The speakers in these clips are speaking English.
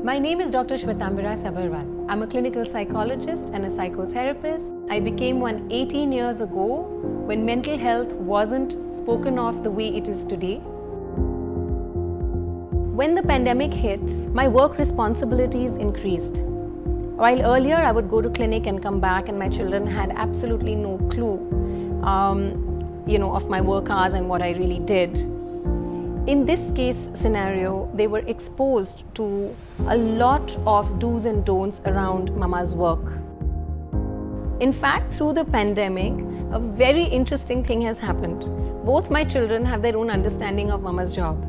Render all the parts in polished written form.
My name is Dr. Shvetambara Sabharwal. I'm a clinical psychologist and a psychotherapist. I became one 18 years ago when mental health wasn't spoken of the way it is today. When the pandemic hit, my work responsibilities increased. While earlier I would go to clinic and come back and my children had absolutely no clue of my work hours and what I really did. In this case scenario, they were exposed to a lot of do's and don'ts around Mama's work. In fact, through the pandemic, a very interesting thing has happened. Both my children have their own understanding of Mama's job.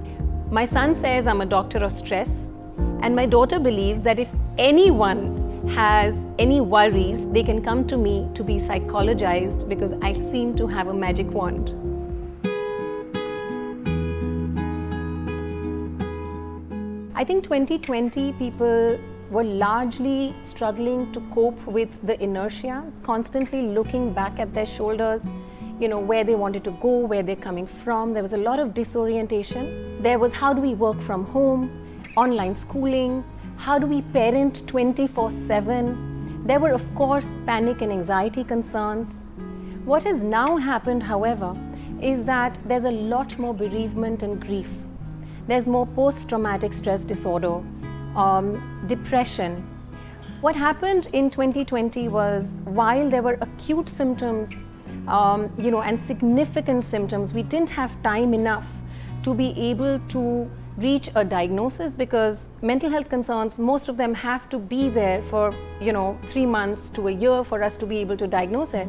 My son says I'm a doctor of stress, and my daughter believes that if anyone has any worries, they can come to me to be psychologized because I seem to have a magic wand. I think 2020 people were largely struggling to cope with the inertia, constantly looking back at their shoulders, where they wanted to go, where they're coming from. There was a lot of disorientation. There was how do we work from home, online schooling, how do we parent 24/7. There were of course panic and anxiety concerns. What has now happened, however, is that there's a lot more bereavement and grief. There's more post-traumatic stress disorder, depression. What happened in 2020 was while there were acute symptoms, and significant symptoms, we didn't have time enough to be able to reach a diagnosis because mental health concerns, most of them have to be there for, 3 months to a year for us to be able to diagnose it.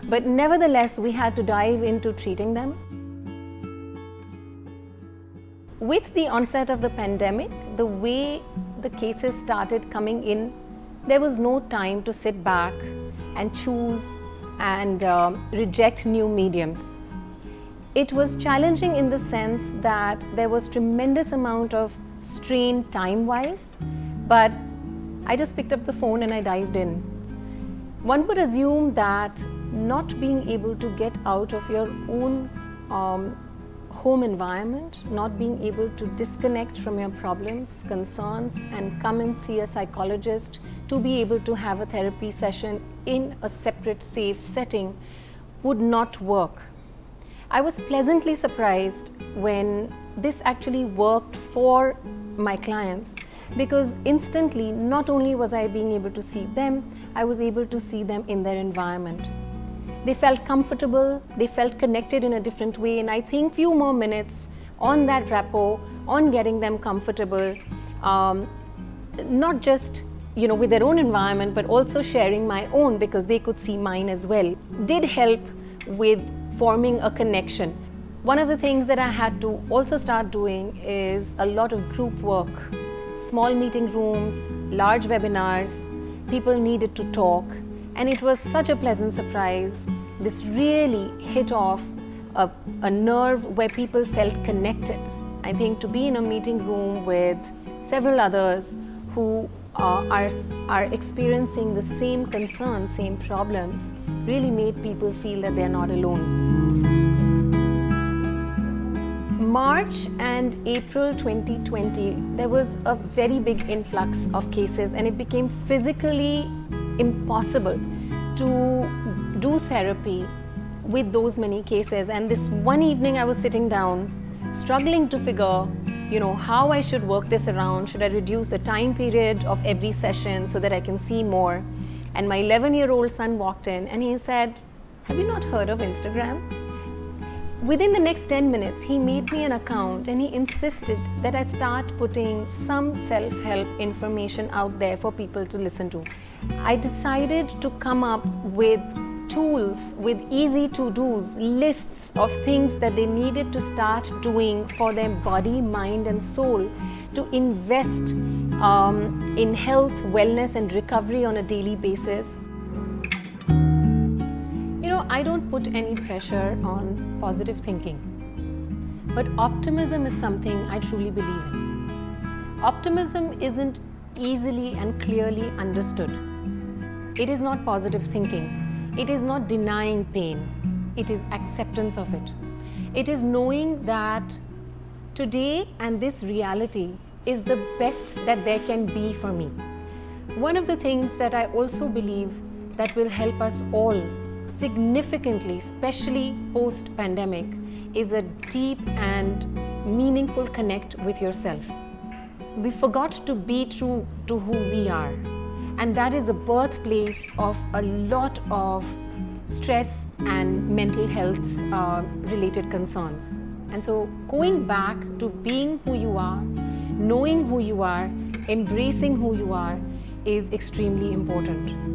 But nevertheless, we had to dive into treating them. With the onset of the pandemic, the way the cases started coming in, there was no time to sit back and choose and reject new mediums. It was challenging in the sense that there was tremendous amount of strain time-wise, but I just picked up the phone and I dived in. One would assume that not being able to get out of your own home environment, not being able to disconnect from your problems, concerns, and come and see a psychologist to be able to have a therapy session in a separate, safe setting would not work. I was pleasantly surprised when this actually worked for my clients because instantly, not only was I being able to see them, I was able to see them in their environment. They felt comfortable, they felt connected in a different way, and I think few more minutes on that rapport, on getting them comfortable, not just with their own environment, but also sharing my own because they could see mine as well, did help with forming a connection. One of the things that I had to also start doing is a lot of group work, small meeting rooms, large webinars. People needed to talk. And it was such a pleasant surprise. This really hit off a nerve where people felt connected. I think to be in a meeting room with several others who are experiencing the same concerns, same problems, really made people feel that they're not alone. March and April 2020, there was a very big influx of cases and it became physically impossible to do therapy with those many cases. And this one evening I was sitting down, struggling to figure, how I should work this around. Should I reduce the time period of every session so that I can see more? And my 11-year-old son walked in and he said, "Have you not heard of Instagram?" Within the next 10 minutes, he made me an account and he insisted that I start putting some self-help information out there for people to listen to. I decided to come up with tools, with easy to-dos, lists of things that they needed to start doing for their body, mind, and soul to invest in health, wellness, and recovery on a daily basis. I don't put any pressure on positive thinking, but optimism is something I truly believe in. Optimism isn't easily and clearly understood. It is not positive thinking. It is not denying pain. It is acceptance of it. It is knowing that today and this reality is the best that there can be for me. One of the things that I also believe that will help us all significantly, especially post-pandemic, is a deep and meaningful connect with yourself. We forgot to be true to who we are, and that is the birthplace of a lot of stress and mental health related concerns. And so going back to being who you are, knowing who you are, embracing who you are is extremely important.